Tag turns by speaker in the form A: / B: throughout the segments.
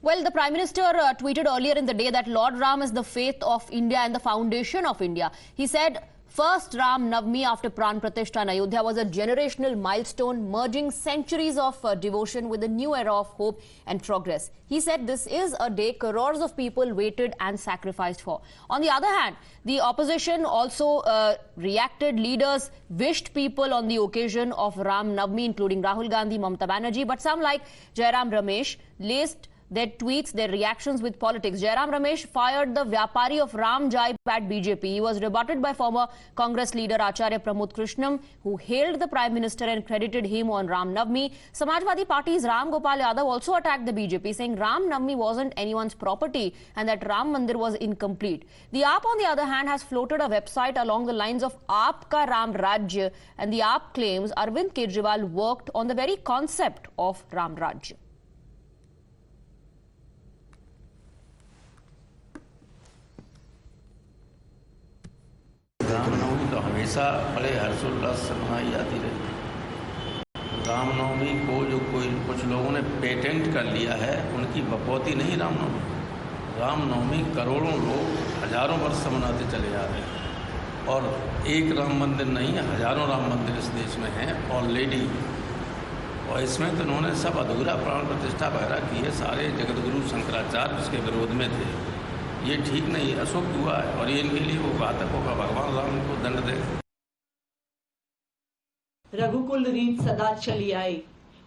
A: Well, the Prime Minister tweeted earlier in the day that Lord Ram is the faith of India and the foundation of India. He said, first Ram Navami after Pran Pratishtha in Ayodhya was a generational milestone, merging centuries of devotion with a new era of hope and progress. He said this is a day crores of people waited and sacrificed for. On the other hand, the opposition also reacted. Leaders wished people on the occasion of Ram Navami, including Rahul Gandhi, Mamata Banerjee, but some like Jairam Ramesh laced their tweets, their reactions with politics. Jairam Ramesh fired the Vyapari of Ram Jai at BJP. He was rebutted by former Congress leader Acharya Pramod Krishnam, who hailed the Prime Minister and credited him on Ram Navami. Samajwadi Party's Ram Gopal Yadav also attacked the BJP, saying Ram Navami wasn't anyone's property and that Ram Mandir was incomplete. The AAP, on the other hand, has floated a website along the lines of Aap Ka Ram Rajya, and the AAP claims Arvind Kejriwal worked on the very concept of Ram Rajya.
B: Ramnavami तो हमेशा बड़े हर्षोल्लास से मनाई जाती रही। रामनवमी को जो कुछ लोगों ने पेटेंट कर लिया है, उनकी बपौती नहीं रामनवमी। रामनवमी करोड़ों लोग हजारों वर्ष से मनाते चले जा रहे हैं और एक राम मंदिर नहीं, हजारों राम मंदिर इस देश में हैं ऑलरेडी। और इसमें तो उन्होंने सब अधूरा प्राण प्रतिष्ठा वगैरह की है। सारे जगतगुरु शंकराचार्य उसके विरोध में थे। ये ठीक नहीं, अशुभ हुआ है और ये इनके लिए वो घातक होगा। भगवान राम को दंड दे।
C: रघुकुल रीत सदा चली आई,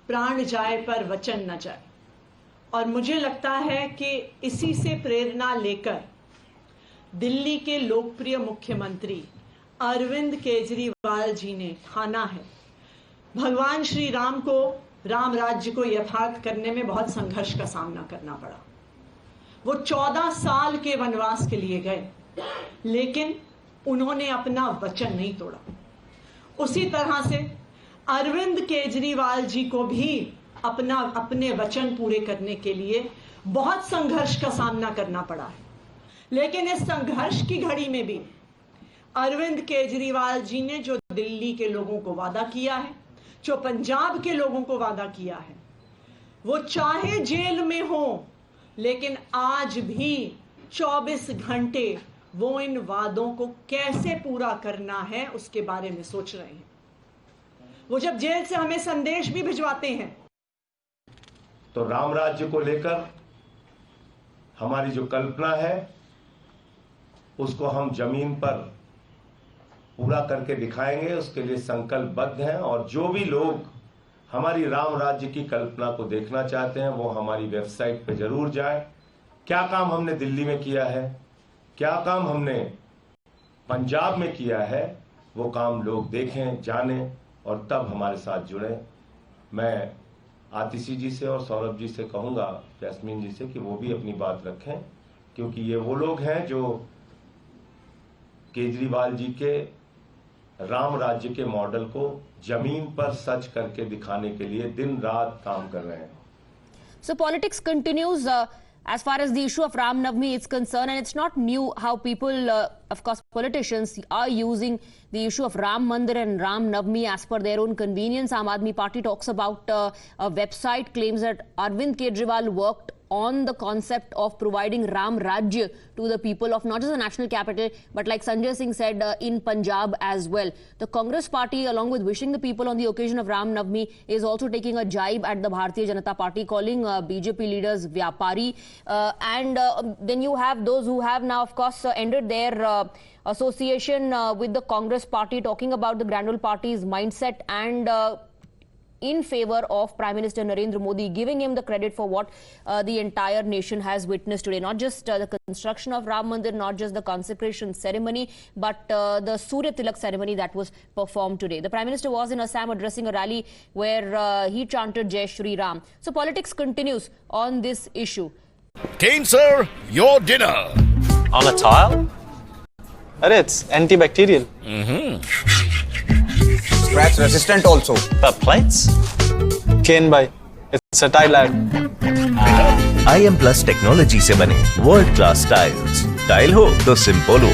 C: प्राण जाए पर वचन न जाए। और मुझे लगता है कि इसी से प्रेरणा लेकर दिल्ली के लोकप्रिय मुख्यमंत्री अरविंद केजरीवाल जी ने ठाना है भगवान श्री राम को, राम राज्य को यथार्थ करने में बहुत संघर्ष का सामना करना पड़ा। वो 14 साल के वनवास के लिए गए, लेकिन उन्होंने अपना वचन नहीं तोड़ा। उसी तरह से अरविंद केजरीवाल जी को भी अपने वचन पूरे करने के लिए बहुत संघर्ष का सामना करना पड़ा है। लेकिन इस संघर्ष की घड़ी में भी अरविंद केजरीवाल जी ने जो दिल्ली के लोगों को वादा किया है, जो पंजाब के लोगों को वादा किया है, वो चाहे जेल में हो, लेकिन आज भी 24 घंटे वो इन वादों को कैसे पूरा करना है उसके बारे में सोच रहे हैं। वो जब जेल से हमें संदेश भी भिजवाते हैं।
D: तो राम राज्य को लेकर हमारी जो कल्पना है उसको हम जमीन पर पूरा करके दिखाएंगे, उसके लिए संकल्पबद्ध हैं। और जो भी लोग हमारी राम राज्य की कल्पना को देखना चाहते हैं वो हमारी वेबसाइट पे जरूर जाएं। क्या काम हमने दिल्ली में किया है, क्या काम हमने पंजाब में किया है, वो काम लोग देखें, जानें और तब हमारे साथ जुड़ें। मैं आतिशी जी से और सौरभ जी से कहूँगा, जैस्मीन जी से, कि वो भी अपनी बात रखें, क्योंकि ये वो लोग हैं जो केजरीवाल जी के राम राज्य के मॉडल को जमीन पर सच करके दिखाने के लिए दिन रात काम कर रहे हैं।
A: So politics continues as far as the issue of Ram Navami is concerned, and it's not new how people, of course, politicians are using the issue of Ram Mandir and Ram Navami as per their own convenience. Aam Aadmi Party talks about a website, claims that Arvind Kejriwal worked on the concept of providing Ram Rajya to the people of not just the national capital, but like Sanjay Singh said, in Punjab as well. The Congress Party, along with wishing the people on the occasion of Ram Navami, is also taking a jibe at the Bharatiya Janata Party, calling BJP leaders Vyapari. And then you have those who have now, of course, ended their association with the Congress Party, talking about the Granule Party's mindset and in favor of Prime Minister Narendra Modi, giving him the credit for what the entire nation has witnessed today. Not just the construction of Ram Mandir, not just the consecration ceremony, but the Surya Tilak ceremony that was performed today. The Prime Minister was in Assam addressing a rally where he chanted Jai Shri Ram. So politics continues on this issue.
E: Kane sir, your dinner.
F: On a tile? Arey, it's antibacterial.
G: Scratch resistant also.
F: The plates? Kane bhai, it's a tile ad.
E: IM Plus technology से बने world class tiles. Tile हो तो simple हो।